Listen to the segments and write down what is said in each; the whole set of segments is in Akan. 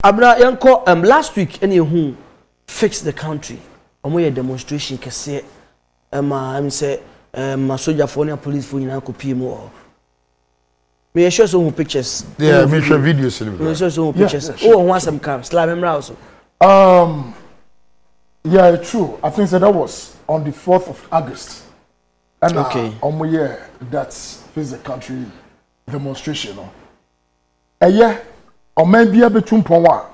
Abra yanko last week any who fix the country. Omo demonstration kese I'm say soldier for and police for you copy more. Me show some pictures. Yeah, me show videos. Me show some pictures. Oh, want some car. Slap him also. Yeah, true. I think that was on the 4th of August. And okay. That's fix the country demonstration. Yeah. Or maybe a bit too poor.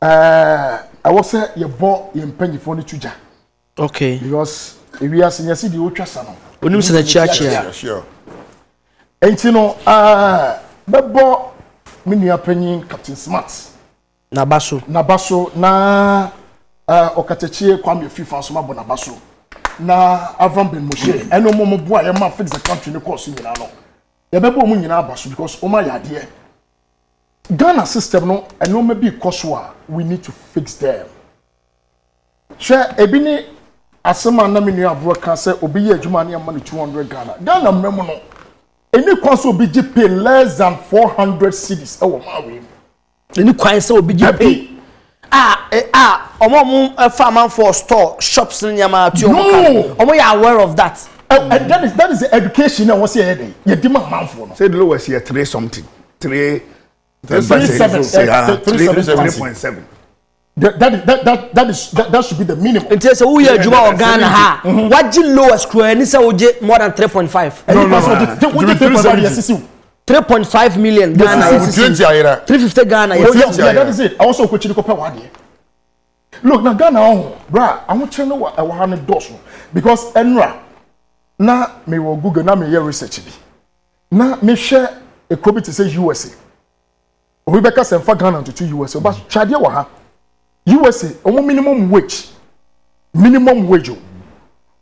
I was say you bought your penny for the tuja. Okay. Because if we are seeing the ultra salon. When you say the church here. Sure. And you know, but bought mini opinion Captain Smart. Nabaso na Okatechie Kwame FIFA so mabo Nabaso. Na Avram Ben Moshe. Eno mo boa e ma fix the country ne course nyina no. Ye bebo mu nyina abaso because o ma yade. Ghana system no eno ma bi koswa we need to fix them. Share ebini asema na menu abro kan say obi ye adwuma na ma 200 Ghana. Ghana mmemu no any cost obi gi pay less than 400 cedis e wo ma we. Any coin say obi gi pay. Omo farm for store shops in Yama to omo you aware of that. That is the education I was here. You demand man for no. Say the lowest here 3 something. 3.7. That should be the minimum. It is a we Juma or Ghana ha. What you lowest crew ni say more than 3.5. No. 3.5 million Ghana. 350 Ghana. Yeah, that is it. I also coach you copy one. Look, now Ghana, bra, I want to know what I want to do because Enra, na me will Google na me hear research bi. Na me share a copy to say USA. We better send for Ghana to USA, but chade wa ha. USA, omo minimum wage.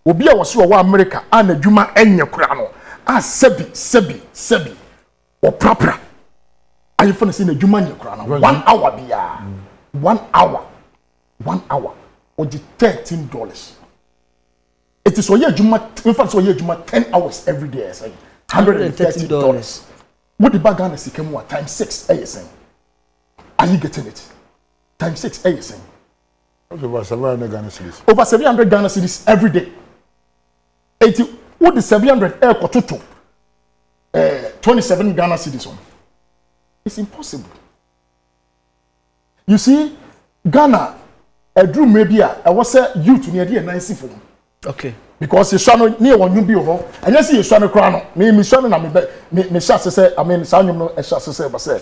Obi a wose wa America and adwuma enye kura no. Sebi. Or proper. Are you finna see the Juma Krana? 1 hour biya. 1 hour. 1 hour. Or the $13. It is so yeah Juma, in fact, so yeah Juma 10 hours every day. $130. What the bag is times 6 ASN. Are you getting it? Times 6 ASN. Over 700 Ghana cedis. Over 700 Ghana cedis every day. 80. What the 700 air kotutu? 27 Ghana cedis on. It's impossible. You see, Ghana, a drew maybe I was a youth near the nice for. Okay. Because you son near one you be over, and you see your son a crown. Me son and me shall say, I mean, son, you know, a shall say, but say,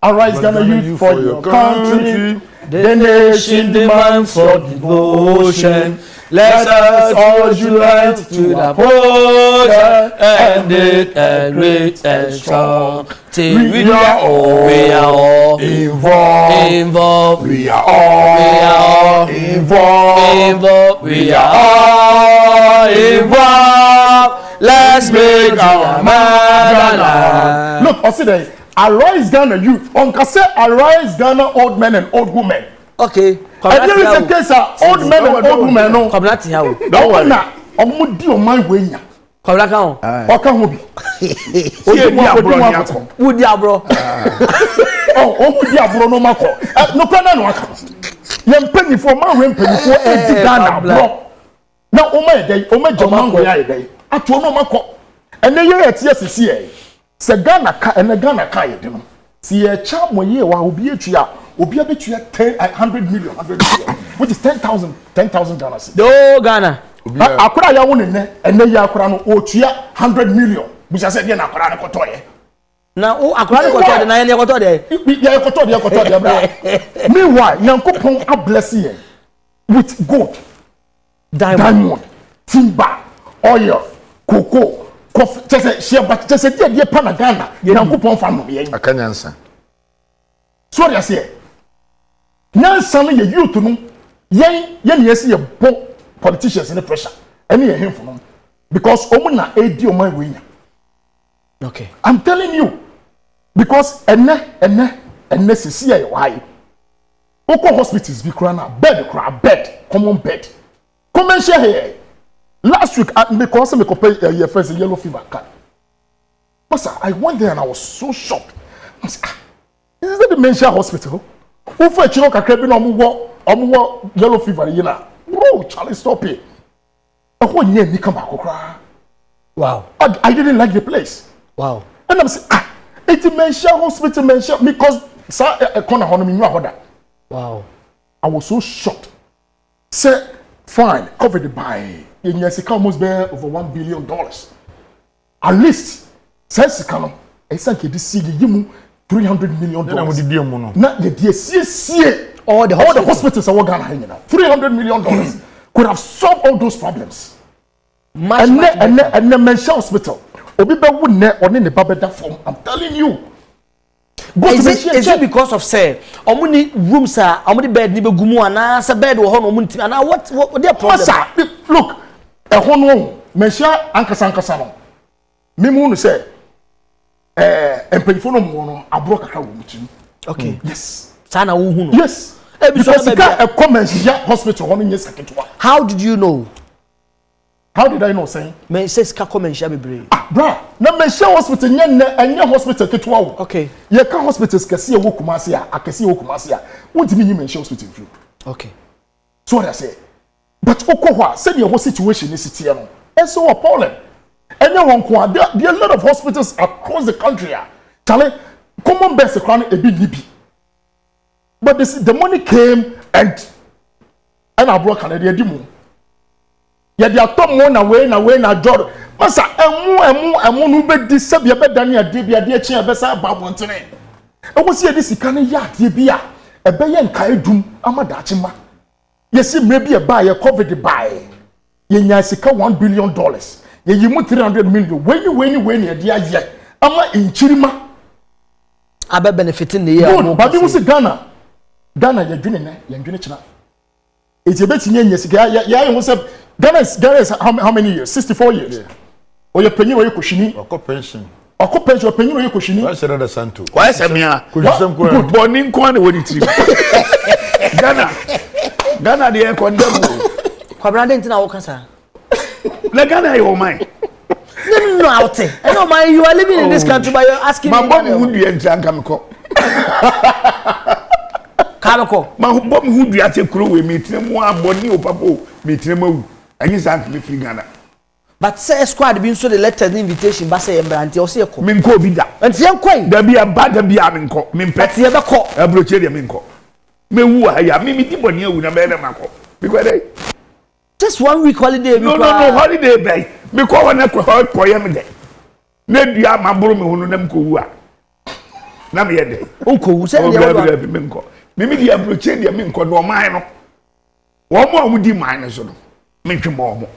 arise, Ghana youth for your country. The nation demands for devotion. Let us all unite to the poor and it and great and strong. Till we are all involved. We are all involved. We are all involved. Let's make our motherland. Look, I said, arise Ghana youth. On can say arise Ghana old men and old women. Okay. And there is a case of old men and old women. No. Community how? Don't worry. Omudi o my way nya. Community how? Oka ho bi. Wudi abro. Oh, omudi abro no mako. No plan no aka. Ye mpanyifo ma we mpanyifo e di Ghana bro. Na o ma dey, o ma jamango ya dey. Ato no mako. Ene ye etie sisi e. Se Ghana ka ene Ghana ka ye dey no. Si ye cha mo ye wa obi etua. Obi abetua 100 million, which is 10,000 Ghana cedis. Do Ghana. Akura ya won ne ene ya akura no otua 100 million. Busa say na akura ne kotoye. Na o akura ne kotoye na ye kotoye. Ya kotoye bra. Meanwhile, Nyankopon a bless ye with gold, diamond, timber, oil, cocoa, coffee. Just say dey pa na Ghana. Nyankopon fa no ye. Akanyansa. So they say Nyansa no ye youth no yen na yesi ye bo politicians in the pressure any him for no because omo na edi oman we nya. Okay, I'm telling you because enne sisi ye why oko hospitals be kra na bed common bed come share here last week because me compare your first yellow fever card. But I went there and I was so shocked. I said, Is that the Dementia Hospital? Who for Chino Kakebi no yellow fever, you know? Bro, Charlie, stop it. A whole year, you come back. Wow. I didn't like the place. Wow. And I'm saying, it's Dementia Hospital, because a corner on me, wow. I was so shocked. Say, fine, covered by Yesika almost bear over $1 billion. At least, says Kano, I said, you see the $300 million. Not the DSC, all the hospitals are working now. $300 million could have solved all those problems. And the Dementia Hospital, Obiba would net on in the Babeda form. I'm telling you. Is it because of say omuni rooms are omuni bed ni begumu ana sa bed wo hono omuni ana what their problem? Look, a hono Dementia ankasa no. Me mu no say empanyfo no mo no abro kakra wo mutim. Okay. Yes. Sana wo hu no. Yes. Because a commercial hospital hono nyesa ketwa. How did you know? How did I know saying? Me says ka commercial bebre. Bra, na Dementia Hospital nya hospital ketwa wo. Okay. Ye ka hospitals kase wo Kumasi a akase wo Kumasi a wontimi nyi Dementia Hospital flu. Okay. So what I say. But okohwa say the whole situation is here no. And so appalling. And there are a lot of hospitals across the country. Charlie, common best crown a bit nippy. But the money came and I broke Canada demo. Yet they are top more na job. Masa emu no be disabia be dani adebia de echi ebesa babontene. E wo se this kan ya de bia e be ye nkai dum amadachi ma. Yesi mre bia ba ye covid buy. Ye nya sika $1 billion. Ye yimu $300 million. When ye de aye. Ama inchirima abe benefiting the year. No, but we say Ghana ye dwene china. It's a bit nya sika ya you say Ghana is how many years? 64 years. Yeah. Or your penny or your kushini? Or pension. Or pension or penny or your kushini? Why should I send to? Why is Amia? Good morning, Kwan, what it is. Ghana, the air condemn. Kwabrande ntina wo kasa. Na Ghana you mind. No out. I know my you are living in this country but you're asking me. My mom would be entran kamko. Kamko. My mom would be at a crew with me timo aboni o papo me timo. And you can't be free Ghana. But say squad been so the letter invitation but say embranti or say ko. Minko bida. And say kwai. There be a bad there be a minko. Min pet ye be ko. A broche de minko. Me wu aya me di boni wu na be na mako. Because just 1 week holiday. No holiday bay. Because when I ko yam dey. Na dua maburu me hunu na mko wu a. Na me ye dey. Unko wu say dey wu minko. Me di a broche de minko no man no. Wo mo amudi man no so no. Me twemo mo.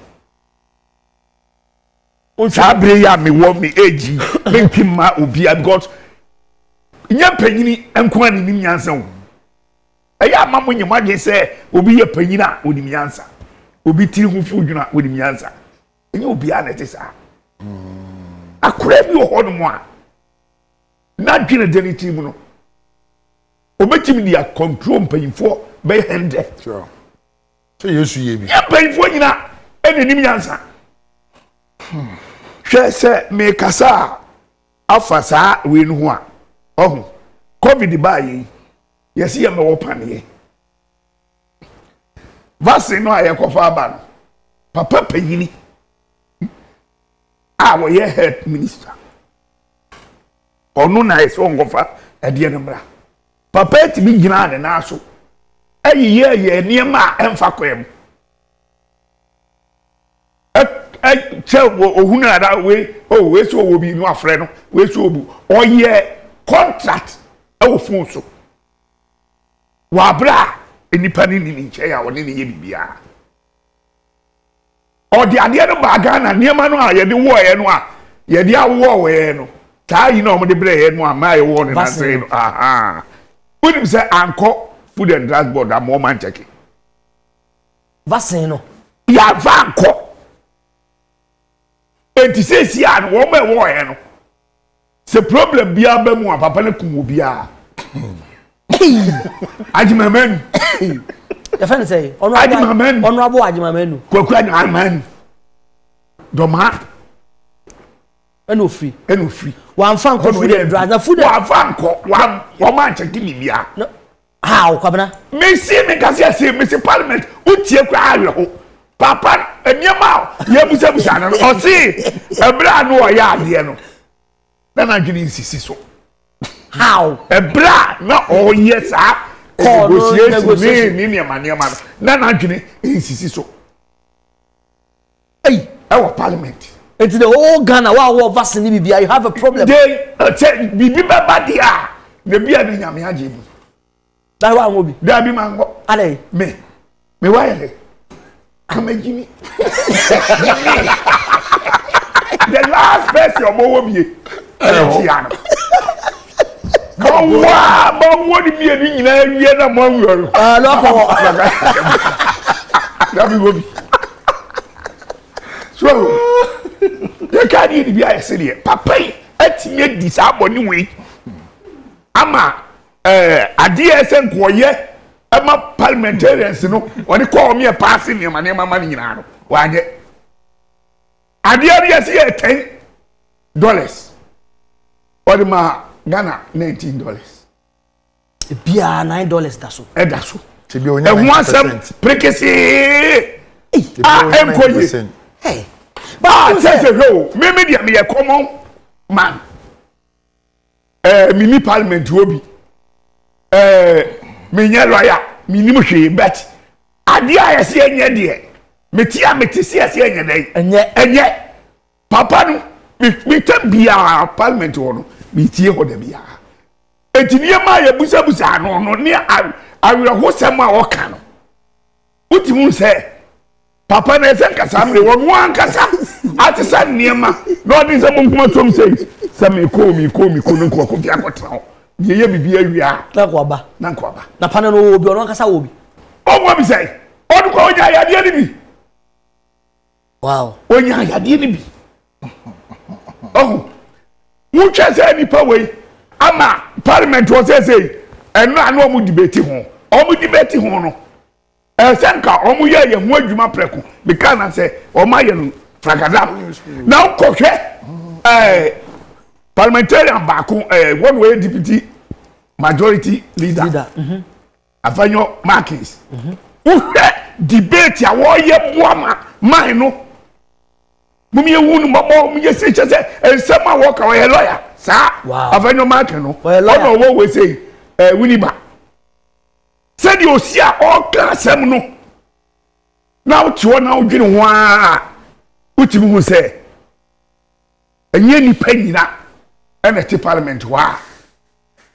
Sabre ya me wo me age me twema obia because nya panyini enko ani nim nyansa wo. Eya amamo nyema de se obi ye panyina onim nyansa. Obi tiri hu fudwuna onim nyansa. Enya obia na tesa. Akura bi ho no mo a. Na dwene deni tim no. Obetimi dia control panyifo be 100. Sure. So yesu ye bi. Ya panyifo nyina enenim nyansa. Hwe se me kasa afasa we no ho a. Ohu. Covid ba yi. Yesi ya me wo panie. Vaccine no aye kofa aba no. Papa panyini. Wo ye health minister. Onu na eso ngofa ade no mra. Papa etimi gina ne na so. Ye niema emfa kwem. Che ohunu ada we so wo bi no afre no we so obu oye contract e wo fun so wa bra enipa ni nche ya woni ne ye bibia o di ade no ba Ghana niema no a ye de wo ye no a ye de awo we no ta yi na o de bre ye no a ma ye wo ne na say no aha woni say anko food and drug board am o man check vaccine no ya va anko enti sesi an wo me wo ye no se problem bia ba mu papa ne kum bia ajimamen ya fan say honorable ajimamen kwaku ajimamen doma no free one fan ko food and drugs na food one fan ko one man check me bia how kwabena me see me ka say me see parliament utie kwa awe ho papa eniema ye busa no o see ebra no o ya ade no na dwene insisi so how ebra na o yes negotiation ni niema na dwene insisi so hey our parliament it's the whole Ghana wa vaccine ni bia you have a problem they bibi baba dia na bia ni nyame age bi da wa ngobi da bi mango ale me wa yele kamejimi the last person omo bie tiano mo di bie ni nyina wie na mo nworo no ko da bi gobi so the cardi di bia yesere papa atime di sa boni we ama adie esen koye ama parliamentarians no woni call me passing ne ma ma nyina no wanye adie ye say $10 wodi ma Ghana $19 bia $9 da so da so ti bi onya 1% prekesi enkoye hey but say go me dia me common man mini parliament obi me nya lawyer mini mo hwe bet ade a yesi enye de meti si yesi enye de enye papa no me tambia parliament wono me tie ho de bia etini ma ya busa no ne awira ho sem a oka no utimu se papa na esen kasa mre wonu ankasa atisa niema no din se mo kuma tom sei se me ko no ko bia kotra ye bibi awia na kwaba na pana no obi ono kasa obi o bi sei onu ko onya ya de ni bi wow onya ya de ni bi oh mu chese ni pa we ama parliament o say eno anu omu debate ho no senka omu ye ho adwuma preko because na say omu ye no fragada na kokwe parliamentarian baako one way deputy majority leader afanyo Markins debate ya wo ye boama man no mumye wunu mamo mumye se chese ensema wo ka wo ye lawyer sa afanyo Markins no ono wo we say winiba said you see all class no now to na odwene ho a utimi hu say enye ni panyina ena ti parliament wa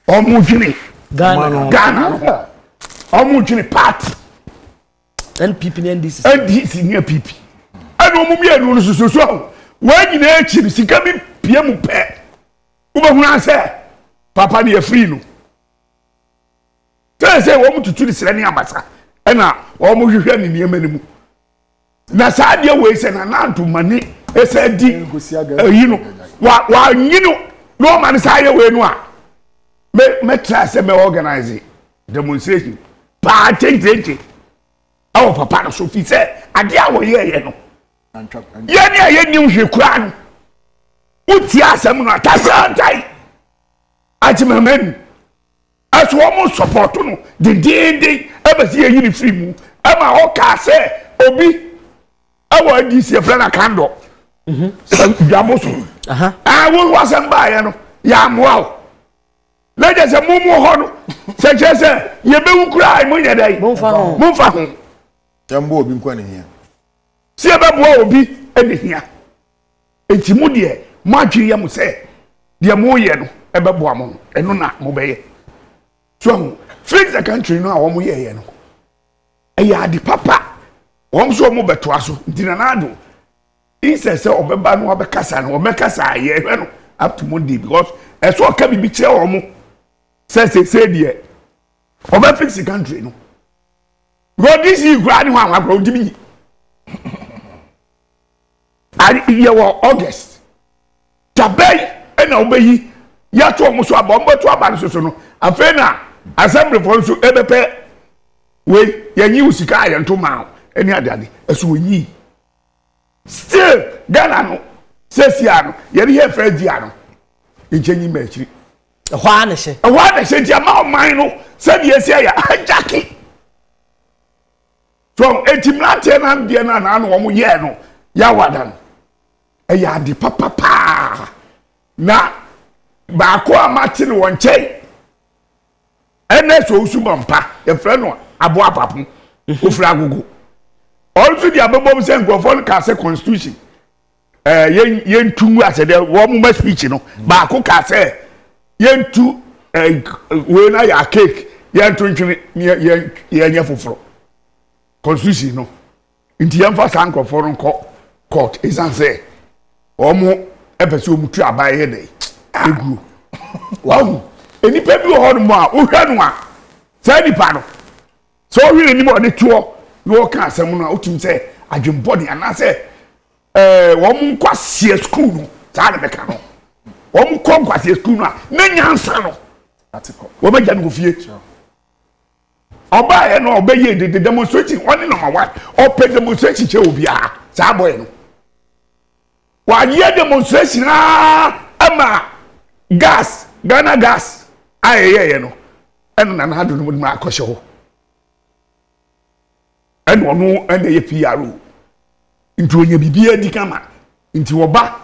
omu dwene Ghana omu dwene party NPP and NDC ni PP ena omu mienu no so wa nyina echi sika bi pie mu pe ubahuna say papa ni free no say wo mututu sire ni amasa ena wo mu hwehwe ni niema ni mu na saa de we se na nanto mani ese di yi no wa nyino no man saa ye we no a me try say me organize demonstration pa change awo papa no so fi say ade a wo ye no ye ni a ye ni hwe kura no uti asem no atasantai ajimamen aso mo support no de abasi ye ni free mu ama o ka se obi awa di se frana kando jamoso wo wasan ba ye no ya moa leje se mumu ho no se chese ye be wukura ai mo nyedai mo fa ho jambo obi nkwa ne hia se be bo obi ene hia entimu de mo adwiri ye mo se de mo ye no e be bo amo eno na mo be ye so fix the country no a wo mo ye no eya di papa wo so mo beto aso ntina na do insese obeba no obekasa no omekasa ye hwe no up to Monday because eso ka bibi kire wo mo say de obe fix the country no because this is grani ho akwa ntimi ari ye wo August tabei ena obeyi ya to mo so abombo to aba so no afena assembly for so ebepe we yanyi usika ayanto ma eni adade eso yi still Ghana no sesi ano ye re fe di ano ejenyi ma akiri hwa na hye hwa na hye dia ma oman no se de esi ya ajaki so etimlate na bia na no wo ye no ya wadan ya di papa na ba ko amate no wonche ene so usuma mpa ye fre no abo apapu ofra agogo also the abobom say nkrofo ka say constitution yentu ase de wo mo speech no ba ko ka say yentu we na ya cake yentu ntwe ye foforo constitution no nti yemfa san nkrofo no ko court isan say omo epese omutu abaye de egu wow enipa bi ho no mo a wo hwa no a say nipa no so we ni mo de tuo no ka asem no otum say adwembody ana say wo mu kwasie school no ta na beka no wo mu kwasie school no na nyansa no atiko wo be jan go fie oba ye no obeye the demonstration only number 1 open demonstration che obi a sa boy no wa ye demonstration ama gas Ghana gas ayeye no eno na hadu no mu akoshe ho eno no ene ye PRO nti onye bibia di kama nti woba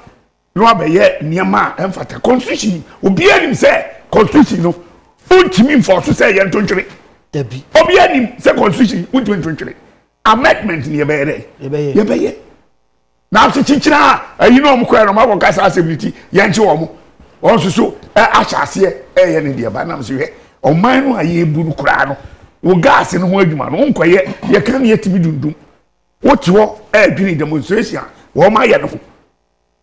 no abeye niema emfata constitution obi anim se constitution no untimi mfoso se ye ntontwere dabi obi anim se constitution untimi ntontwere amendment ni ye beye na so chichira ayi no omkwa no mabo kasa assembly ye nche wo mo onsusu achase ye ne de ba na mso hwe oman no aye buru kura no wo gas no ho adwuma no nkoye ye kan ye tibi dundum wo ti wo adwini demonstration wo ma ye no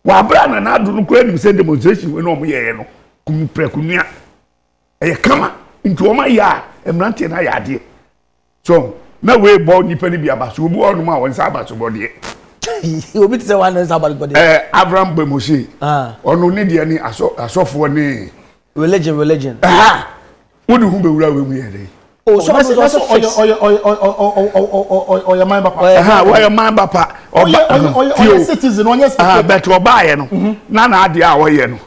wa bra na adu no kura nim se demonstration we no mo ye no kum prekunua ye kama nti wo ma ya emrante na ya de so na we bo nipa ni bi abaso obu onu ma won sa abaso bo de obi tse wan na abaso bo de Abraham Bemoshi onu ni de ni asofo ni religion wodi hu be wura we mu ye de oh so oya man papa oya man papa oya citizen oya citizen but oba ye no na ade a wo ye no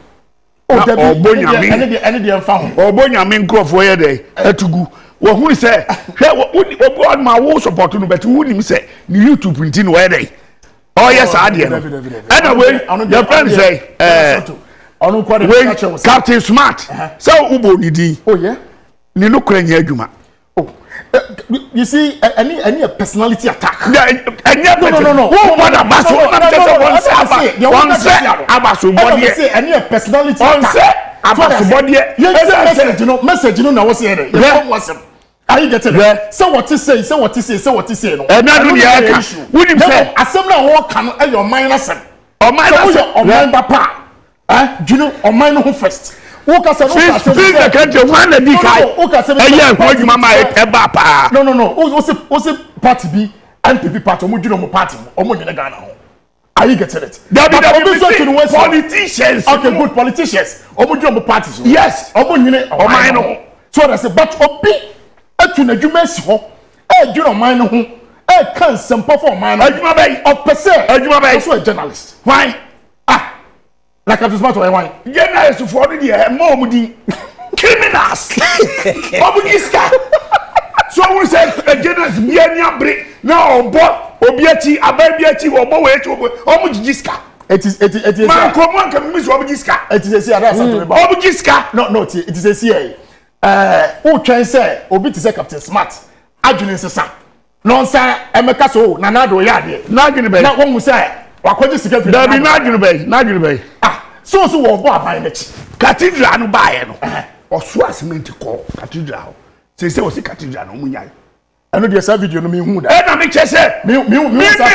obonyame ene de mfa ho obonyame nkrofo ye de atugu wo hu se hwe obi on ma wo support no but hu nim se ni YouTube nti no ye de oh yes ade no anyway your friend say onu kwa de Captain Smart so ubo ni di oh yeah ni no kwanya adwuma you see any personality attack no who want abaso one say abaso body say any personality attack abaso body message no na wo say there you wasem are you getting it say what you say no na do ya ka woni say asem na wo ka no your mind asem o mind papa you know o mind no first Uka se the country one the kai mama eba pa no o party bi NPP party omo dwuno mo party omo nyene Ghana ho are you getting it politicians okay good politicians omo dwuno mo party so yes omo nyene o man no so that's it but obi atu na dwuma si ho dwuno man no ho kan sempo for man no adwuma bai opese so a journalist why like I'm smart or why? Journalists for the more criminals. Obugiska. So we say a journalist be any break now obiachi ababiachi obo we omugiska. It is man come on can miss obugiska. It is a see that's something about obugiska. No it is a see who try say obi to say Captain Smart adwene sesa. No say emeka so na na do ya de. Na adwene be. Na won say wakwaji sika fi da bi na adwene be so wo bo aban na chi cathedral no baaye no oso cement ko cathedral say o si cathedral no munyai eno de sa video no me hu da na me chese me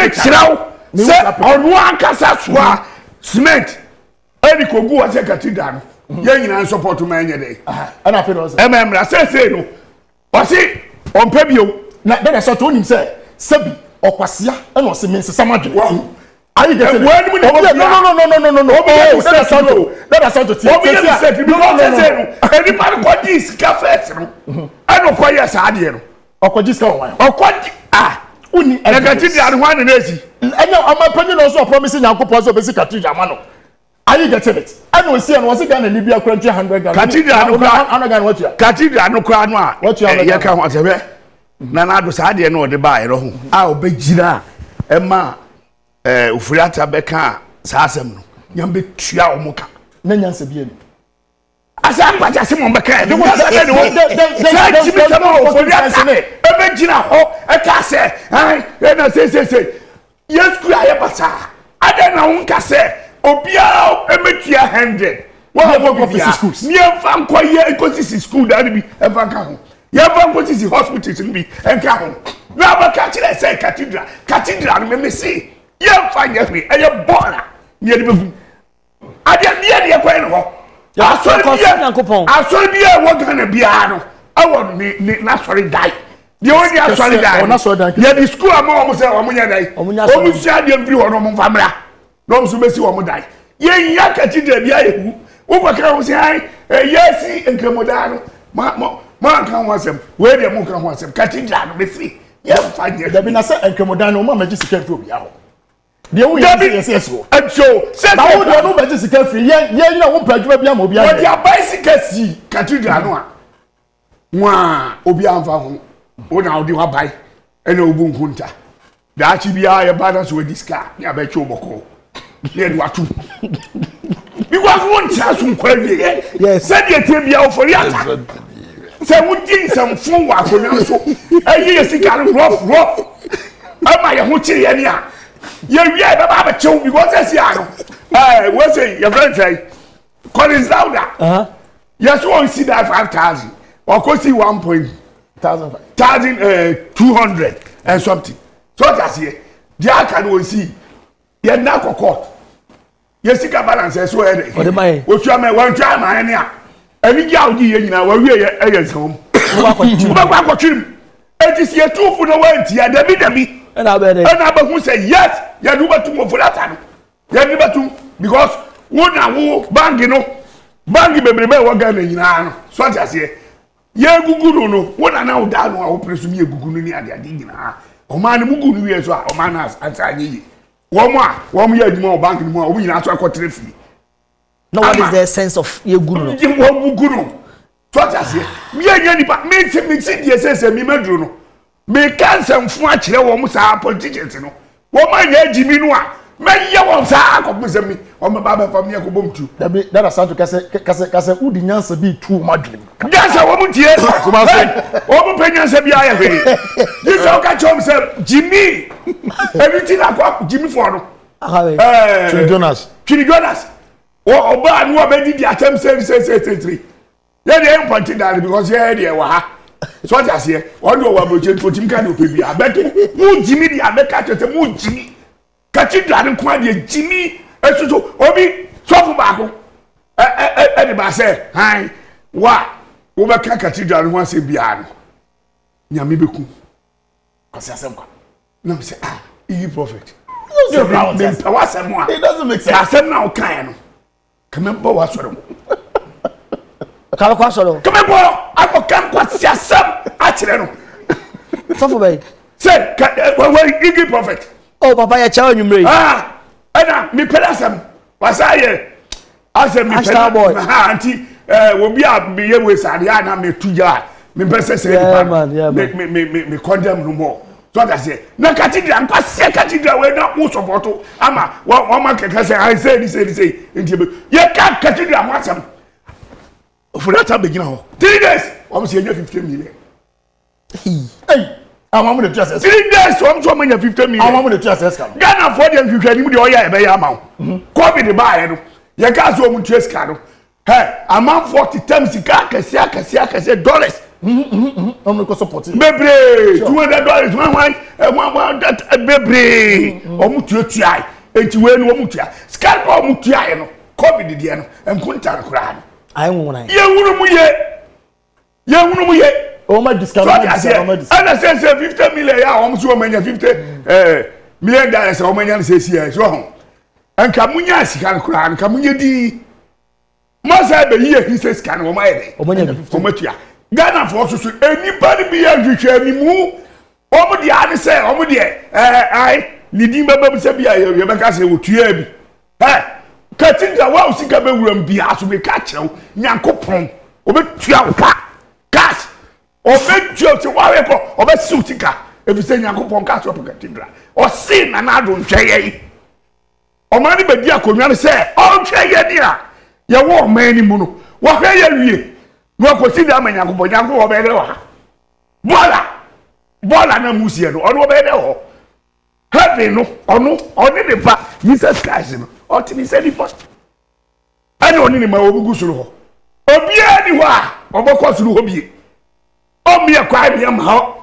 chiraw say onu ankasa soa cement eni kogu o say cathedral no ye nyina support ma enye dey ana fe no say ememra say no o si on pe bio na dey so to nim say sabi okwasea ena o se me nsesa madwene are you getting no. That's how to take. Anybody got this cafe? I don't quite yes, I did. Uni, I got it. I one in easy. And I'm a penny also promising Uncle Pozo basic cathedral. Are you getting it? I know see and was it Ghana Libya currently 100 Ghana. Cathedral no kwa 100 Ghana what you? Cathedral no kwa no a. What you ye ka ho asebe. Na na do sa de no de ba ero ho. A obejira e ma ofuriata be ka sa asem no. Nyam be tua o muka. Na nyanse bia ni. Asa agbaja se mo be ka. De wo sa de wo. Sa chimi se mo ofuriata e be jira ho e ka se. Ai e na se. Yes ku aye basa. Ade na won se obia emetua 100 What have you got schools? Ni enfa nkoye ecosystem school da bi enfa ka ho ye enfa ecosystem hospitals bi enka ho na ba ka kire say cathedral me me see ye enfa ye hwe eye bora ni e de befu ade ni e kwa no ho asori bi e wo Ghana bia no awo ni na sorry die the only asori die ye the school am o mo say o mo nya die o mo sia de mfiri ho no mo famra no so besi wo mo dai ye ya cathedral bia ye wo kwa ka wo se ai yesi enkemoda no ma kan ho asem we de mo kan ho asem cathedral no besi ye fa ye da bi na se enkemoda no ma magi sika fi obi aho de wo yes wo acho se ba wo de no magi sika fi ye na wo padwuma bia ma obi aho wo dia bicycle si cathedral no a wa obi anfa ho wo na odi wa bai ena obu nkunta da chi bia ye ba na so diska ya ba chi oboko ye do atu because one chance nkwawie yes said ye tie bia ofori ata say we din some fun wa ko na so ayi ye sika rough ama ye ho chiri ye ni a ye wi e ba ba chew because say ano we say your friend say Collins Lauda yes one see that 5,000 or ko see 1,200 and something so that's here dia can we see ye na kokot yesika balance so e dey otua me wan tua ma ne a ani gya odi ye nyina wa wie ye ensem wo ba kwatwim etisi etufu no wanti ya dabi na ba hu say yes ya du batum ofulata no ya du batum because wo na wo bangi bebrebe wo ga na nyina no so atiase ye guguru no wo na wo da no a wo presume ye guguru ni ade nyina o ma ne muguru wie so a o ma na ansa anyi Wọ́n yẹ adwuma o bank ni mu a obi nyina so akotere fi. Now what is the sense of ye guru? Wọ́n guru. So ase. Me anya nipa me see die say me medru no. Me cancel fun a kire wọ́n sa politicians no. Wọ́n ma nya adwimi no a me ye wọ́n sa akopum se me. O me ba ba fam ne akobom tu. That asanto kase udi nyansa bi tu madrim. Nyansa wọ́n tie. Kuma se. O mo penyansa bi aye hwe. This all catch him say Jimmy. Everything akwa Jimmy for no. Chini Jonas. Oba anu obedi di atem say. Ye dey important that because ye dey wa ha. So just here, one do wa broche for tim kan opebi abeto. Mu Jimmy di abeka tete mu Jimmy. Cathedral nko de Jimmy esuso obi sofu baako. E ba say, "Hi, wa wo be ka cathedral ho ase bia no. Nyame beku." Kasi asem kwa. No say you prophet. It doesn't make sense. Asem na o kan no. Kamembo wa soro mo. Kala kwa soro. Kamembo akọ kan kwa si asem a kire no. Sofo bay. Say we prophet. Oh papa ya chawo nyumre. Ana mi peda asem. Wasaye. Asem mi peda boy. Anti wo bi a me ye we sade ana me tuja. Me pese say me condemn no more. So that say na cathedral npa se cathedral we na wo support ama wo ma keke say I say nti ye ka cathedral mo asem ofurata begina ho 3 days wo say 50 million hey awon mo dey just 3 days wo so manya 50 million awon mo dey just scam Ghana for dem hwehwe ni mu de oya e be ya ama covid ba ye no ye ka so mo trace card no hey amount 40 times ka kase dollars I'm not supporting. Bebre, $200. One that bebre. Omutua. Enti we no omutua. Scalp omutua no. COVID di no. Enkunta kura no. Ai wona. Ye wunu mu ye. O ma discount. And say 50 million ya o so manya 50 million dollars o manya say so ho. Enka munya sika kura no. Ka munya di. Mo say be ye he say scan o ma ye. O manya 50 omutua. Ghana for so anybody be a hwehwe ni mu omo de ade say omo de ai ni din baba bi se bia ye be ka say wotua bi cathedral wa usika be wuram bia so be ka kyerɛw nyankopɔn obetua wo cash obetua se wa we ko obesi utika efise nyankopɔn ka so cathedral o si na na do ntwɛyɛ omani bedi akonwa ne se o ntwɛyɛ dia ye wo mani mu no wo hwɛ ye wie no akosi da ma nyankopɔn nyankopɔn be de wa bola na musie no ono be de ho heaven no ono ne ba Jesus Christ no o ti ni se ni pa ani oni ni ma obugu suru ho obia ni ho a obokọ suru ho bie o mi akwa bi am ha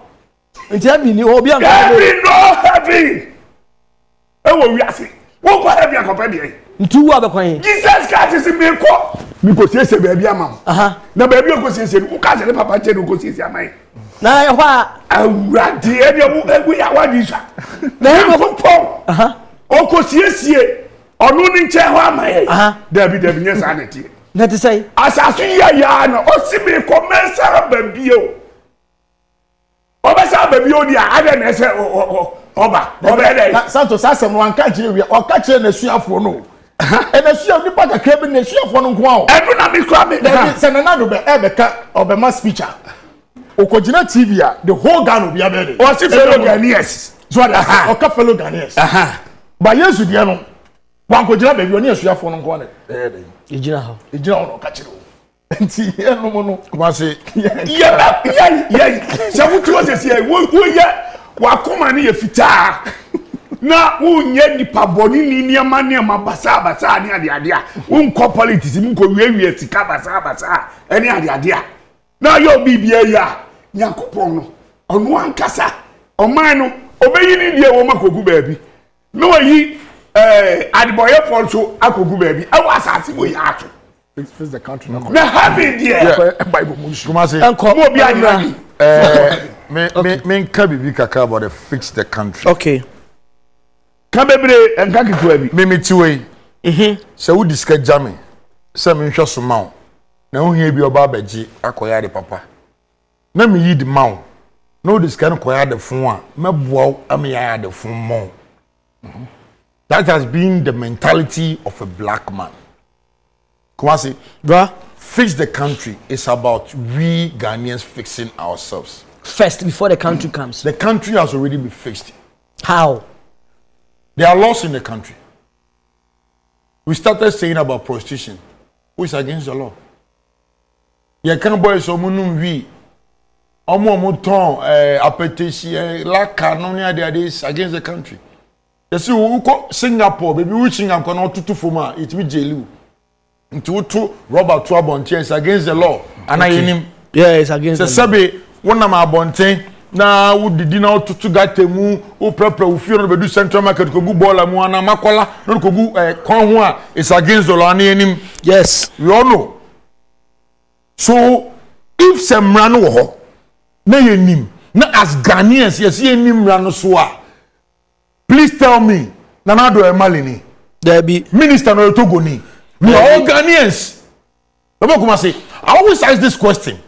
nti abi ni obia ma heaven e wo wi ase wo ko heaven akọpa de ntu wa be kwan Jesus Christ si mi ko siesie ba bi amam na ba bi ko siesie ni ka se ne papa che no ko siesie amai na ye ho a awurade e de wo ya wa di sha na he ko pon o ko siesie onu ni nche ho amai dabi nye sa na tie na te say asasu ya na o si mi ko mensa ba bio o ba sa ba bio dia ade na se oba de Santos asem wan ka kire wi o ka kire na suafo no e na suafo nipa kakra bi na suafo no nko a edu na mi kra mi se na na do be e be ka obema speaker okojina TV a the whole Ghana obi abede o si fellow Ghanaians so that o ka fellow Ghanaians ba yesu de no wan kojina be bi oni suafo no nko na e gina ho no ka kire nti eno mo no kuma se ya se wutu o se wo ye wakoma ne ye fitaa na wonye nipa boni ni niama basa ne ade a wonko politics nko wiewia sika basa ene ade a na yo bibia ya yakopon no onu ankasa oman no obeyi ni die wo makogu baabi no yi adboye for so akogu baabi e wa asase bo ya ato fix the country no na happy there bible mo kuma se mo bi adira me ka bibi kaka about the fix the country. Okay. Ka bebre enka kikwa bi. Me tiwe. Se wo diska jame. Se me hwe so mawo. Na wo hia bi oba abaji akoya de papa. Na me yid mawo. Na wo diska no koya de fon a meboa am ya de fon mo. That has been the mentality of a black man. Kwasi, bra, fix the country is about we Ghanaians fixing ourselves. First, before the country comes. The country has already been fixed. How? There are laws in the country. We started saying about prostitution, which is against the law. You can't buy some we. Omo ton appetition la canonia there is against the country. You see, we go Singapore, baby, we Singapore not to fuma, it be jailu. Into rubber trouble and chance against the law. And I him. Yeah, it's against the law. Sabe, one of my bonte. Na wo didi na otutu gatemu o prepare wo fio no be do central market ko gu bola mu ana makola no ko gu kon ho a is against the law na enim. Yes, we all know. So if semra no wo ho na yenim na as Ghanaians yes yenim ra no so a please tell me Nana Addo Emalini there be minister no Togoni we are all Ghanaians. Baba kuma say I always ask this question.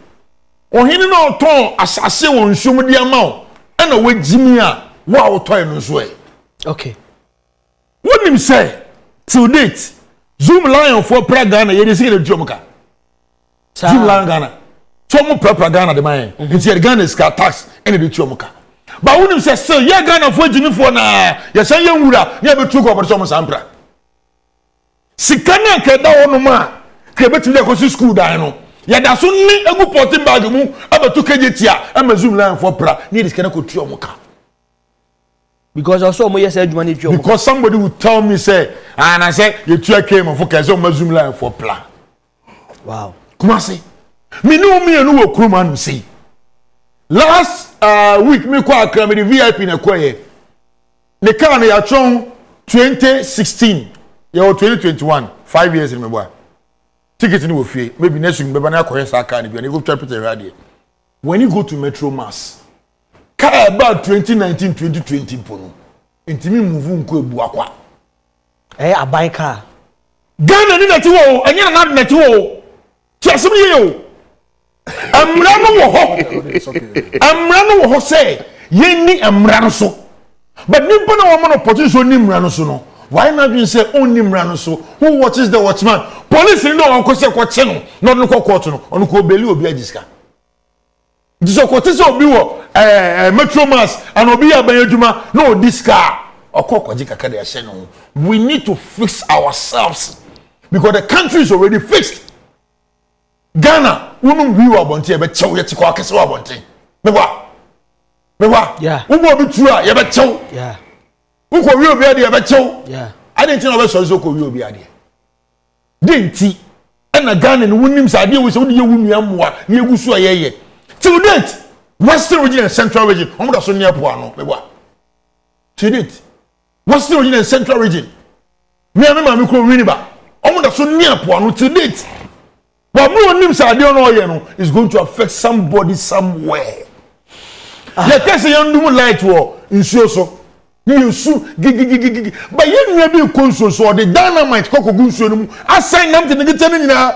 Ohini no ton asase won nsum dia ma o na wagimi a wa o toy no so e. Okay. Wonim say till date Zoom Lion for Ghana ye dey see the jomuka. Zoom Lion Ghana. So mo Ghana de man. Nti Ghana is car tax and the jomuka. But wonim say still ye Ghana for jimi for na ye san ye nwura ye betu ko obodo so mo sampra. Sikana ke da wonu ma ke betu le ko school dan no. Ya da so ni egu porting bag mu abetu kejetia amazum line for pra ni dis kana ko tu omuka because also mo yes adwuma ni tu omuka because somebody will tell me say and I say you tu came for case amazum line for pra. Wow. Kuma say me no me anu wo kruma no say last week me kwa akra me the VIP na kwaye ne car na ya chon 2016 ya 2021 5 years in me boy. Ticket in Wofie, maybe next week, maybe I can car and you go to the radio. When you go to Metro Mass, car about 2019, 2020 pono. Intimi move unko ebuakwa. A buy car. Ghana ni neti wo, enya na neti wo. Ti asem ye o. Amra no wo ho. Amra no wo ho say, ye ni amra no so. But nimpo na wo mo no position ni amra no so no. why not you say only mrano so who watches the watchman police no on ko se ko che no no no ko court no on ko beli obi agiska diso ko te se obi wo metromas and obi abanyaduma no this car okoko jikaka de ahye no. We need to fix ourselves because the country is already fixed. Ghana wonu wi wa bonte e be chew ye tikwa kese wa bonte mewa yeah wo bi tu a ye be chew yeah wo ko wi obi ade ye be chew yeah I didn't know so ko wi obi ade denti na Ghana no wonim sa ade wo se wo de ye wu nua moa na egusu a ye till date western region and central region omo da so ne apo ano mewa till date western region and central region me ma ko wini ba omo da so ne apo ano till date. But no is going to affect somebody somewhere. You can say you do light war in so. You su gig. But you never console so the dynamite koko gunso. I sign them to the telling you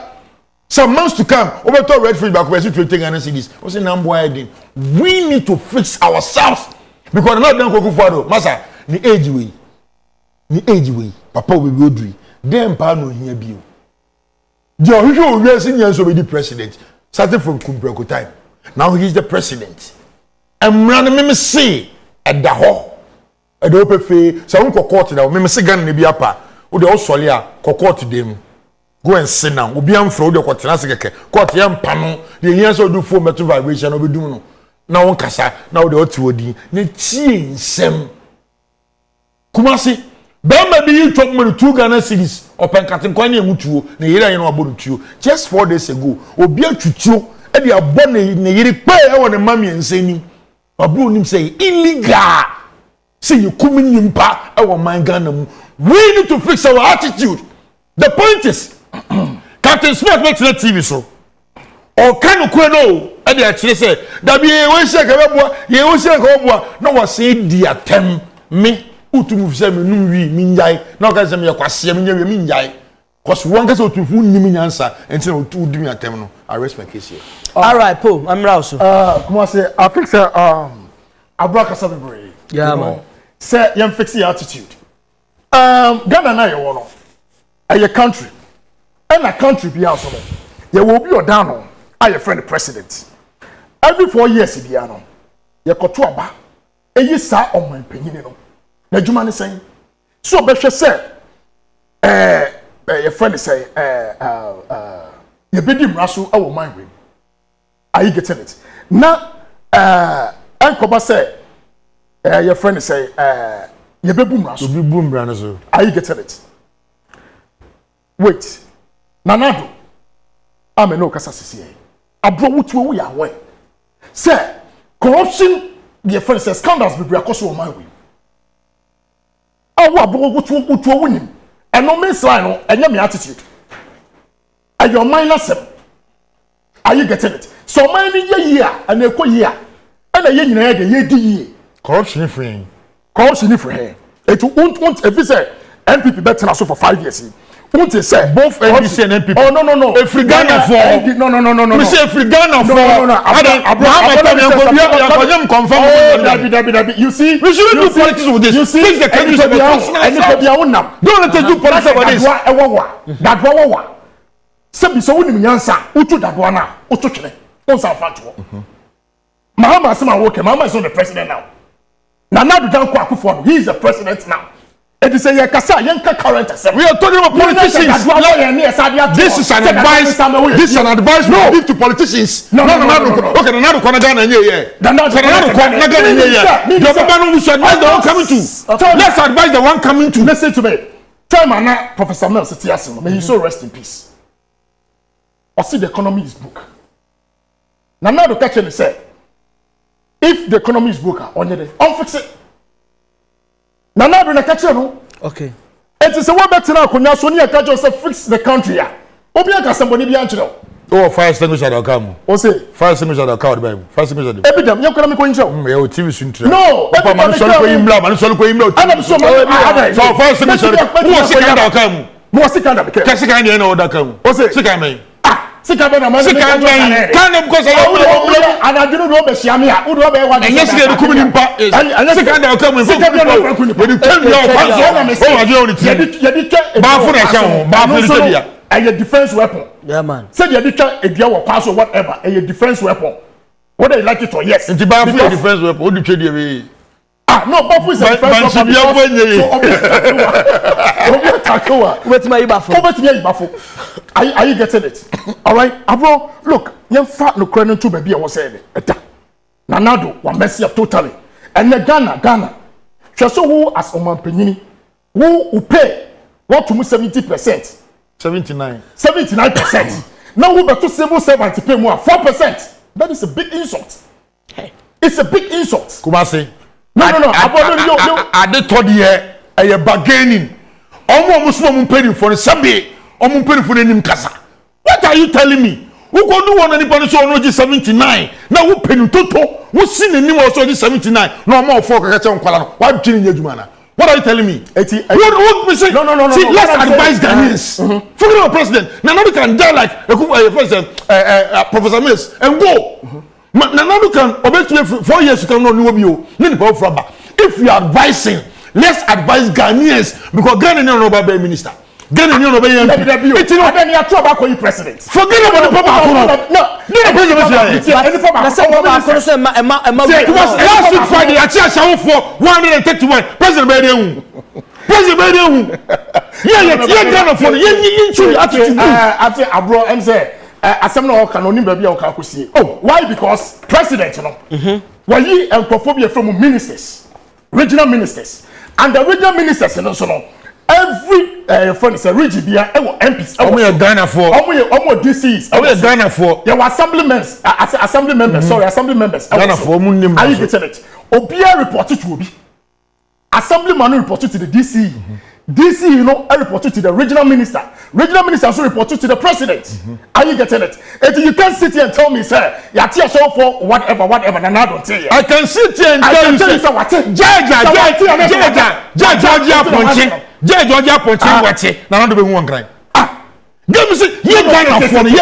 some months to come. Over to red free back where you take and see this. What's the number I did? We need to fix ourselves because not done koko fado. Masa the age way. Papa will be odri. Them pa no here be you. John, you are senior so the president. Starting from Kumbreko time. Now he's the president. And running me say at the hall. At the open fee, so I court now. Me say gun be apa. O de Australia court them. Go and sit down. Obi am fro de court na sekeke. Court yam pano. The years so do 4 meter vibration obi do no. Na won kasa. Na o de oti odi. Ne tie nsem. Kumasi Bema bi you talk me 2 Ghana cedis open katin kwani emutuo na yire ayen abodutuo just 4 days ago obi atwutuo e de abo na yire pe e won mami ensani abro nim say illegal say you kumi nimpa e won man Ghana mu. We need to fix our attitude. The point is Captain Smith makes the TV so o kanu kweno e de akire say da bi e won shake beboa ye won shake oboa na was say dia tem me utumu fise me num wi minjai na ka se me yakwase me nyawe minjai cause one ka se otufu nim nyansa enti na otu dimi atem no I rest my case here. All right, Paul, I'm Rauso. Come on, say I think say Abraka Sabebre. Yeah, man. Say you fix your attitude. Ghana na you no. A country. And a country be also. You will be your down I your friend the president. Every 4 years be ano. You koto aba. Eyi sa o man panyin no. Na djuma ne sen so be hwe se your friend say you be dim raso awo man we are you getting it na enkoba say your friend say you be boom raso Obi boom bra no so are you getting it wait nanado ameno kasa sisi abro wutuo wo ya we say corruption your friend says scandals be akoso wo man we awo abro wutuo wonim eno me say no enye me attitude and your mind asem are you getting it so mind ye year and ekọ year and ye nyina ye ye di year corruption free it won't if you say MPP better now so for 5 years won't you say both NDC and MPP oh no every Ghana for no we say every Ghana for you see we shouldn't do politics with this you see fix the country don't let us do politics about this that one sabi so wonim nyansa utu dadwa na utu twene onsa fato Mahama Asema Woke Mahama is not the president now Nana Danko Akufo he is the president now it is a yakasa yanka current assembly we are talking about politicians this is an advice we give to politicians no okay Nana Kwana Ghana nye Nana Kwana Ghana nye the Obama we should advise the one coming to let's advise the one coming to listen to me tell Mana Professor Mel Setiasin may he so rest in peace or see the economy is broke Nana do catch and say if the economy is broken fix it Nana do na catch no okay it is a one better now konya so near catch us fix the country ya obi aka somebody bi anchiro oh fire extinguisher da come o say fire extinguisher da come the fire extinguisher ebidam yakora me ko nchiro me o TV suntra no papa man so ko imla man so ko imla adam so so fire extinguisher who was sick da come mo sick and ka sick and na o da come o say sick and me sika be na man sika ben kan because anaduru do be hia wo do be wa enye sika de kum nimpa sika da ka mu sika be no franku nimpa we tell you o wa je o ni ti ba fu na hia ba fu ni tebia a defense weapon. Yeah, man. Say you did a deal or pass or whatever, a defense weapon. Whether you like it or yes. And the bar for defense weapon, what do you trade away? Ah, no, Bafu is a defense weapon. Wait, my Bafu. Are you getting it? All right, Abro, look, you're fat no credit to baby. I was saying it. Nanado, one messy up totally. And the Ghana. Just so who as Oman Penini, who pay what to 70%. 79%. Now we better civil servant to pay more 4%. That is a big insult. Hey. It's a big insult. Kumasi. No. I did told you a bargaining. Almost one penny for a Sunday. Almost penny for the Kasa. What are you telling me? Who can do one anybody so no 79? Now who penny toto? Who seen the name also 79? No more for Kaka. Why killing your Jumana? What are you telling me? What say? No. See, let's advise Ghanaians. Forget about president. Nobody can die like President Professor Mills and go. Nobody can obey 4 years to come on new. If you are advising, let's advise Ghanaians because Ghana no about minister. Ghana no about MP. It's not any about you president. Forget about the papa. No. Last week Friday, I charged for 131. President Biden. Yeah, for after Abro and say, Assembly can only be a Kakusi. Oh, why? Because president, you know, why you and Kophobia from ministers, regional ministers, and the regional ministers, and also every friend is a region beer, MPs. I'm Ghana for DCs. I'm Ghana for there were assembly members. Sorry, assembly members. Ghana for Munim. Are you getting it? Obia reported to Obi. Assemblyman reported to the DC. DC, you know, I reported to the regional minister. Regional minister also reported to the president. Are you getting it? And you can't sit here and tell me, sir, you're here show for whatever, and I don't tell you. I can sit here and tell you, sir, what? Georgia Ponche, what's it? Now, I don't want to ah, give me say, you're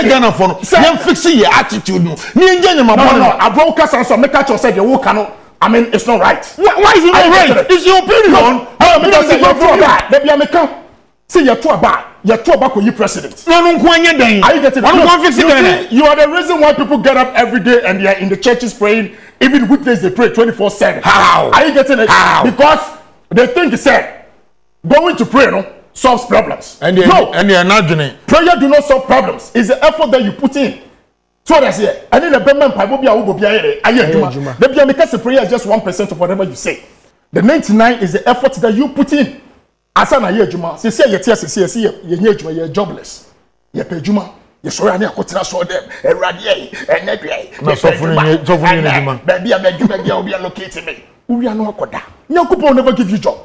Ghana for you're fixing your attitude. No, I broke us and so make out yourself, you cannot. I mean, it's not right. Why is it not right? It's your opinion. Because you're too bad. Maybe I'm a see, you're too bad. You're too bad when you're president. No, are you getting it? You are the reason why people get up every day and they are in the churches praying. Even weekdays they pray 24/7. How? Are you getting it? How? Because they think it's said going to pray, no, solves problems. And they are not doing it. Prayer do not solve problems. It's the effort that you put in. So that's it. And then the payment by Bobia Ubobia, the because prayer is just 1% of whatever you say. The 99 is the effort that you put in. Asana ye juma. Se say ye tears se say ye juma ye jobless. Ye pay juma. Ye sorry ani akotira so dem. Erade ye enedwe. No so fun ye juma. Baby abeduma bia obi allocate me. We are no akoda. Nyankopon will never give you job.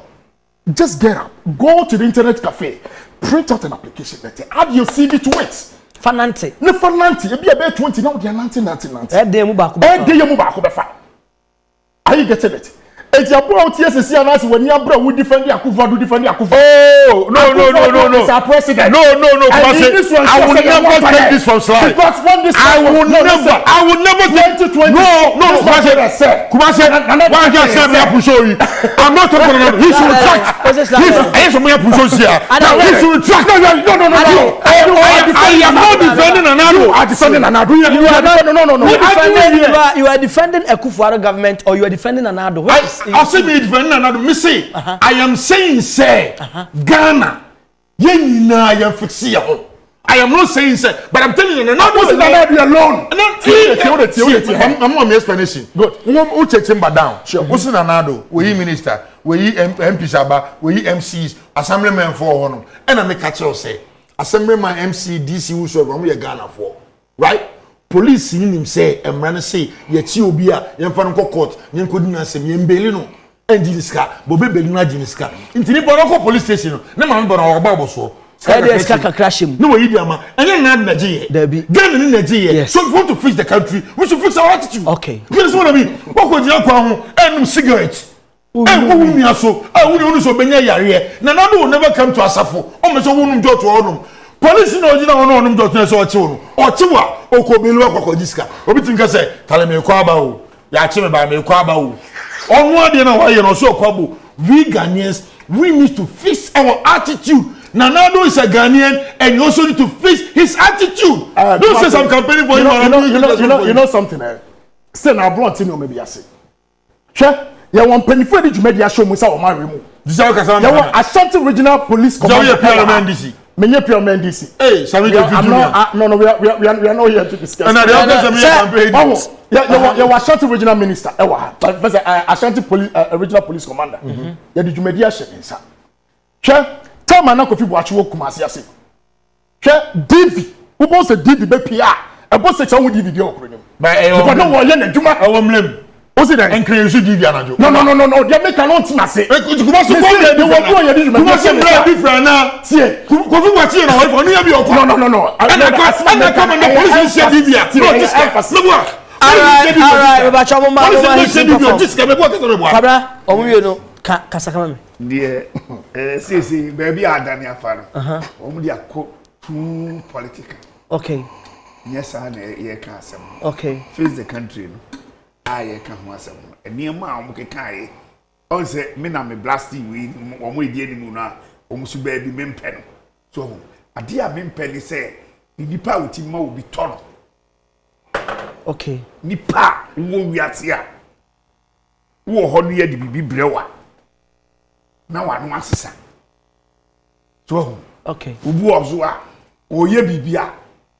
Just get up. Go to the internet cafe. Print out an application letter. Add your CV to it. Fanante. No fanante. E bia be 20 now they are 90. E dey mu ba ko. E dey mu ba ko be fa. Are you getting it? It's your boy TSC and us when you bro we defend Akufa do defend Akufa. Oh no. It's our president. No. I will never take this from slide. Because when this I will never take 2020. No. Kumase, why you say me up show you? I'm not talking about he should retract. He should me up show here. He should retract. No. I am not defending Anado. You are defending Anado. You are defending a Kufuor government or you are defending Anado. I say me defending Anado. Me say I am saying say Ghana. I am fixing I am not saying say, but I'm telling you, not be alone. I'm on my explanation. Good. Who check him down? Sure. Who's in Anado? We minister, we MP Shaba, we MCs, assemblyman for honor, and I make a choice say, assemblyman MC DC whosoever we are Ghana for, right? Police seeing him say, and man say, yet you be a young fan court, young couldn't answer me in Belino. And Jiniska, Bobby Belina Jiniska. In Tinipo police station, no man but our Bible so. Crash him. No, Idiama. And you're not Nigeria. Ghana in Nigeria. So if we want to fix the country, we should fix our attitude. Okay. You know what I mean? What would you call and cigarettes? And who will so? I would only so many area. Nanado will never come to Asafo. Almost a woman go to Onum. police no ogina ono onum jotun so oche wo oche wa okobelu akoko diska obi tinka say tale me kwa ba o ya che me ba me kwa ba o onu ade na wa ye no so kwabo we Ghanaians we need to fix our attitude. Nanado is a Ghanaian and you also need to fix his attitude. Don't say I'm campaigning for you know something still na blunt no maybe I say che ya won penifo di jumedia show mu say o ma remu Disa ka sa ya won Ashanti Regional Police Command PRMNDC menye PRMNDC Sami go video no we are not here to discuss and the other campaign ya wa Ashanti Regional Minister Ashanti Police Regional Police Commander ya di jumedia show nsa che tama na Kofi Boachi wo Kumasi ase che DV wo bo se DV be pia e bo se chan wo DV dey okro nim ba because no wo ye na djuma e wo mlem o se that encourage DV anajo no they make an on say Kumasi ko they wo do ye di Kumasi bra different na tie Kofi Boachi na wo no ye bi okro no and come na police say DV no this look alright baba chawo ma this can be what to bo kabra omuye no kasakama me deɛ see baby adani afa no wɔn de akɔ too political okay yes na ye ka asɛm okay face the country no ye ka ho asɛm no nneɛma a wɔn keka ye on sɛ me na me blasting we wɔn edi enimu no a wɔn so baby me mpɛ no so ade a me mpɛ ni sɛ nipa a wɔti ma obi tɔ no okay nipa wo wiase a wo hɔ no ye de bibi brewa na wa no asesa so okay ubu ozo a oye bibia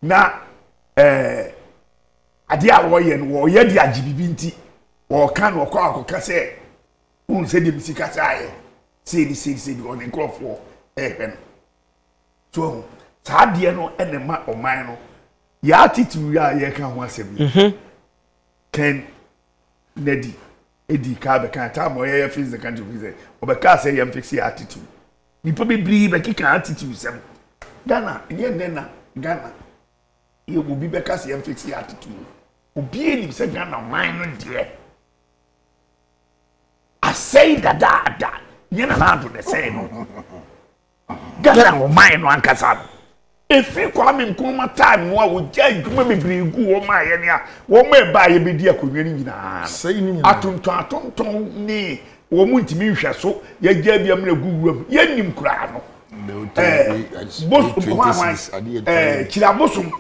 na ade a wo ye no wo ye de agibibi nti wo kan wo kwa akoka se un se de bisika saaye se di on encrofo hwe no so saa de no enema oman no ya attitude ya ye kan ho asem ken nedi edi ka be kan ta mo ye fix the country fix obeka say yam fix your attitude nipa be bri be kika attitude sem Ghana ye nena Ghana ye obi be ka say yam fix your attitude obi eni say Ghana man no de I say that ye na do the say no Ghana o man no ankasa efi Kwame Nkrumah time no a wo gya dwuma bebri gu wo ma ye ne a wo ma ba ye bedi akonwa ni nyina sei ni atonton ni wo mu ntimi hwɛ so ye gya bia mna guguram ye nim kura no kirabosom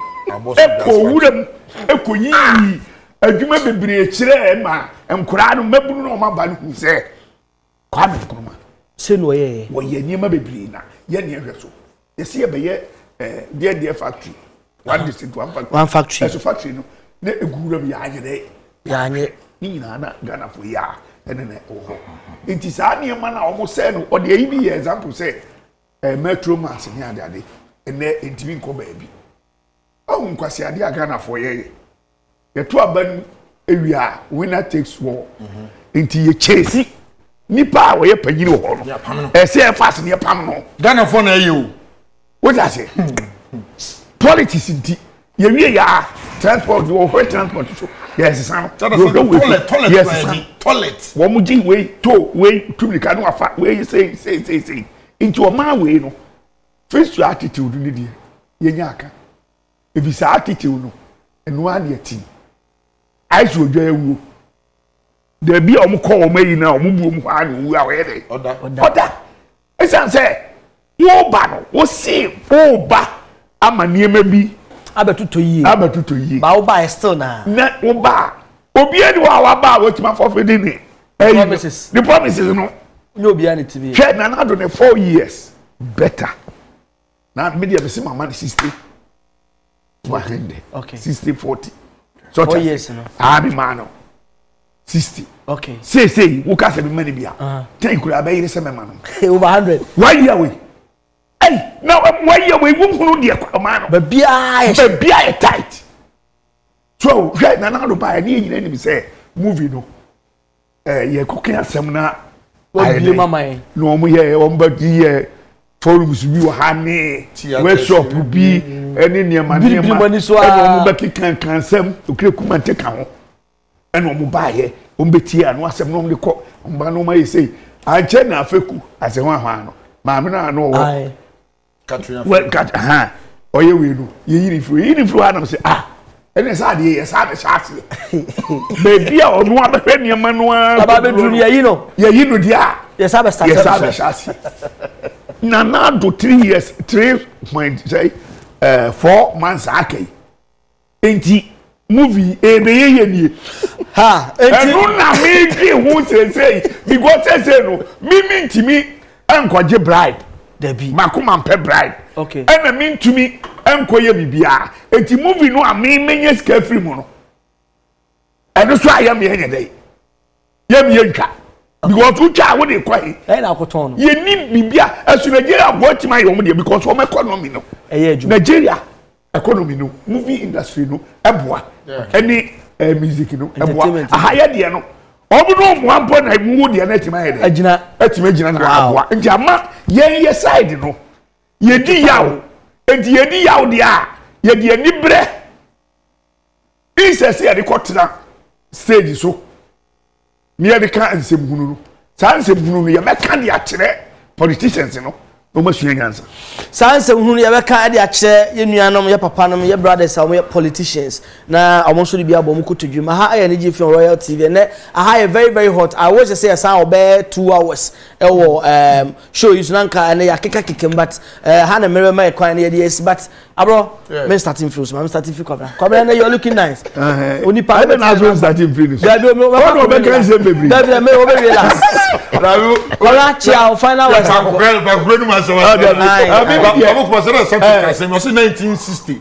ekowuram ekoyi adwuma bebri kyerɛ ma nkura no mabunu no ma ba no hu sɛ Kwame Nkrumah se no ye wo ye niema bebri na ye ne hwɛ so ye se ye be ye dear factory one district one factory so factory no na egura bi ya nye ni nyina na Ghana fo ya ene oho nti saa ne ma na omo say no o de yi example say metro mass ni ade ene entimi nko ba bi o nkwasi ade Ghana fo ye to aban ewia winner takes war nti ye chase nipa wo ye panyini ho no say fast ne pam no Ghana fo na ye o what I say? Politics in tea. You hear ya transport or where transport so yes, toilet. Yes, toilet. One muji way to the canoe fat way say into a man way no. Face your attitude need yaka. If it's attitude no and one year team. I should do there be a call me now, move we are ready. Order. It's answer. Wo ba no wo see wo ba ama niema bi abetuto yi ba wo ba still na wo ba obi eni wa ba wo tima for feeding ni the promises no obi ani tv hwe na do ne 4 years better na media be see mama 60 100 okay 60-40 so 4 years no be man no 60 okay say wo ka se be mani bia ten kura be yire se me man over 100 1 year we hey, now why you we won't dear man. But be tight. So right now do buy any enemy say movie no. Ye cooking seminar. What blame mama? No mo ye on body forums bi wa hane. Workshop bi any near man. Bi money so a mo be kan sem okre kuma take ho. And o mo buy ye o beti anu asem no mo ko mba no ma ye say anche na afeku ase ho no. Ma me na no. Katrina. Well, oye we no ye yiri fru anam say ene sa de ye sa be chance baby a onu abehwe niam no aba bedru ye yi no dia ye sa be start ye sa be chance na do 3 years 4 months akai enti movie ye nie ha enti no na me gi hu say because say no me ntimi enkoje bride Debbie makoma mpe bride okay ena me ntumi enkoye bibia enti movie no a me menye ska free mu no eno so ayam ye nyedai yam ye nka because ucha wo de kwai na akoton no ye ni bibia asu Nigeria watch my yom de because home economy no Nigeria economy no movie industry no eboa any music no eboa ahaya de no obuno mo ampo na mu de na tima de agina na eboa nti ama ye side no ye di yawo enti ye di yawo de a ye de ani bre insese ye de kotena stage so ni ye de ka ansebhunu no sa ansebhunu no ye meka de akere politicians no no masua nyansa sa ansebhunu ye meka de akere ye nuanom ye papa nom ye brothers am ye politicians na amonso de bia bom kotodwuma ha aye ne gi film Royal TV ne aha ye very very hot I was say sa obe 2 hours ewo show you nanka na yakeka kikem but ha na mere my kwan na ye but abro me starting film so I'm starting film kwabra na you looking nice oni pa I na so starting film yeah do me no be can say baby David me o be relax kwabra chia final was Abu Kwasara something was 1960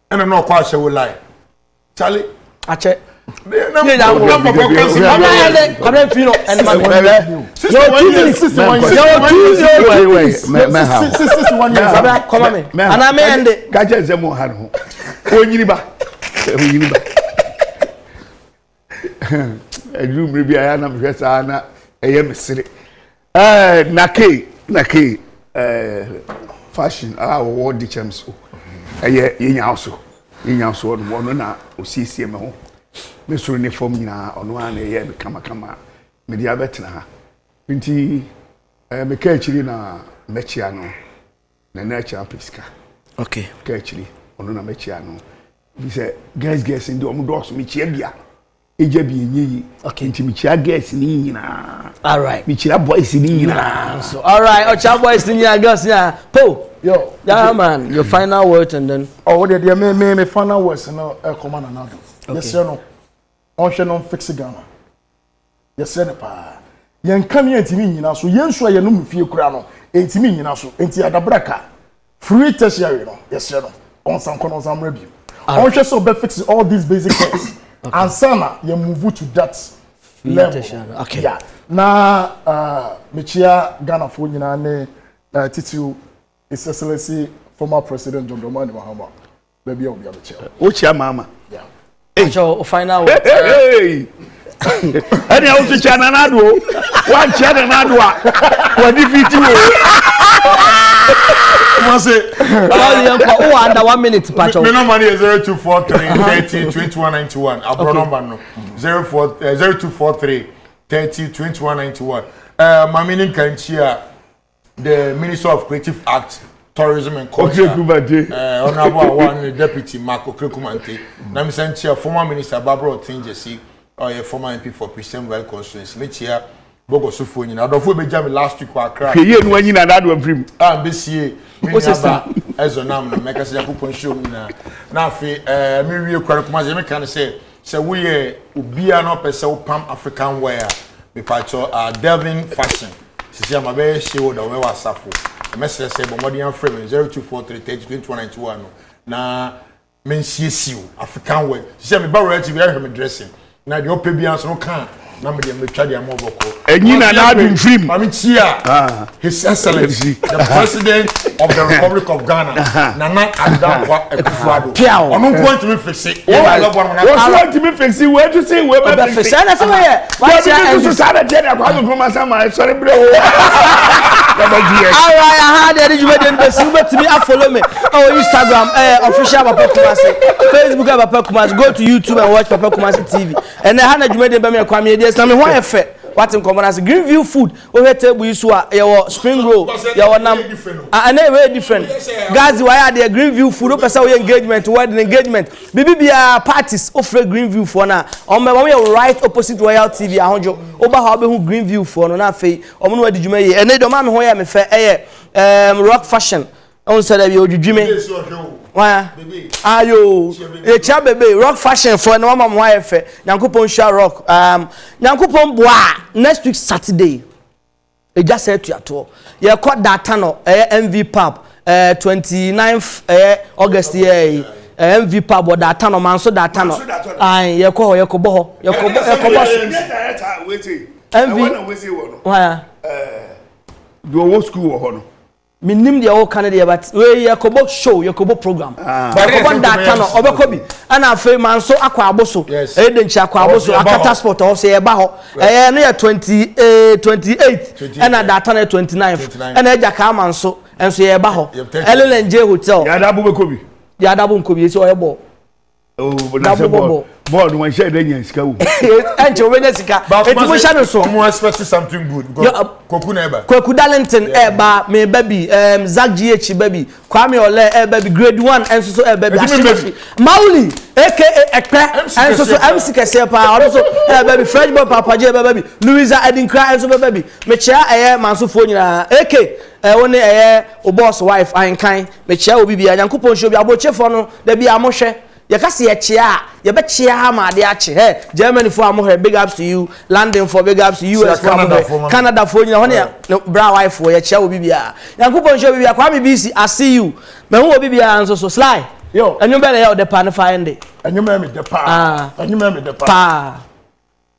and no kwa she will lie Charlie ache fashion award the champs yinya so no na osiesie me ho me so ne form nyina ono ana ye be kama me dia betena ha nti me ka chiri na mechia no na cha pesika okay ka chiri ono na mechia no bi se guys ndi omo do so me chia bia eja bi enyi okay nti me chia guys ni nyina all right me chia boys ni nyina so all right o cha boys ni nyina girls nyina po yo yeah man your final word and then what the me final words no command another yes no on hwe no fix Ghana yes ne pa yen kan yen timi nyina so yen so ye no mfie kura no entimi nyina so enti adabraka free tertiary no yes no on san kono zamra bi on hwe so be fix all these basic things and sana you move to that level okay yeah na mechia Ghana fo nyina ne titu His Excellency former President John Dramani Mahama baby obi abeche o chia mama yeah o final word hey ani a utu chia na nado wan chia na nado a wadi fiti wo Come say oh under 1 minute pacho me no money 0243 30 2191 abro number no 0243 30 2191 my name Kanchia the Minister of Creative Arts, Tourism and Culture. Honorable one Deputy Marco Krekumante. Nam Santia, former Minister Barbara Otinjesi, or a former MP for Christian Well Constituency. Metia Bogo Sufuni. I don't know if we last week were cracked. He ain't winning another dream. This year, as a number, make us a coupon show. Now, Miri Kwakumazi, I can say, so we be an upper so Pam African wear. We patcho Delvin Fashion. Sisi amabe show da we wasafo message say bomodian frame 0243 302191 na mensiesiu African wear sisi me barrow TV ya me dressing na de ope bia so kan na me de metwa de amoboko enyina na adum film mami chia His Excellency the President of the Republic of Ghana Nana Adakwa Akufo-Addo onu point me fix it what want to me fix it where to say we be fix it na say why chia to say that there kwa go ma sama sorry bro all right I had the you dey person betimi follow me on Instagram official Papa Kumasi Facebook Papa Kumasi go to YouTube and watch Papa Kumasi TV and then ha na dwuma dey be me kwame dey na me ho efe what in common as green view food we hwe table isu a your spring roll your nam and very different guys why are green view food o pesa we engagement wedding engagement bibia parties offer green view for na we right opposite Royal TV ahonjo oba ha be hu green view for no na afei omo no wadi djuma ye ene do ma me ho ya me fe rock fashion on said that you dreaming. Why? Ayo, a child baby, rock fashion for no mama wife. Yankupon shall rock. Yankupon bois next week Saturday. It just said to your tour. You caught that tunnel, MV Pub, 29th August year. MV Pub or that tunnel, man, so that tunnel. Aye, you call your cobo, your cobo. MV. Why? Do old school or honor. Minim the old Canada, but we Yakobo show, Yakobo program. But one that tunnel, Obekobi, and I feel man so aquaboso, Eden Chakwaboso, Akata sport, or say about near 28th, and at that tunnel 29th, and a Jakaman so, and say about Ellen and J Hotel. Yadabu Kobi, Yadabu Kobi, so a ball. Oh, but that's a ball. Board when share then yes go. And you Jessica, but we shall so more expect something good. Koku neba. Koku Darlington eba me baby Zach GH baby Kwame Ole baby grade 1 and so baby Mauli aka Ekpe and so MC Kese pa also baby French boy Papa J baby Louisa Edinkra and so baby me chia manso fo nyina aka woni o boss wife Ankan me chia obi bia Yankopon show bi abochefo no da bia mo hwe you can see a chair, you bet chair, my dear chair. Germany for more big ups to you, London for big ups to you, Canada for you, brown wife for your chair will be here. Yankupon show you, Kwame BC, I see you. But who will be here so sly? Yo, and you better out the pan find it. And you remember the pa. And you remember the pa.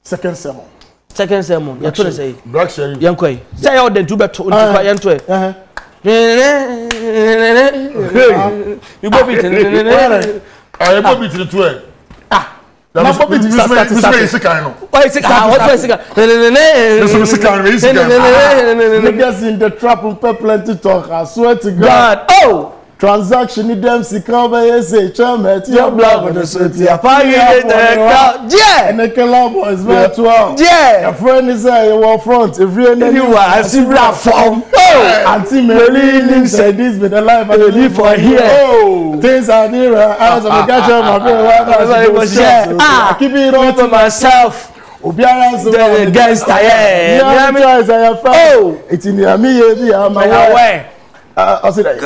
Second sermon. Second sermon. You're to say, Black Sherry, Yankoi. Say out the two better into it. You both it. I go be to the 12. That's what we say. Why is it? What's it? Niggas in the trap and plenty talk. I swear to God. Oh! Transaction in them see cover say chairman your blog on the city. Yeah! And the club boys man 12. Yeah! Your friend is your front. If you are see platform. Oh! Auntie Merlin said this be the life I live for here. Oh! Things are near as I catch up my friend. I keep it all to myself. Obiara so the guest I am. Oh! It's in the me I'm I say that.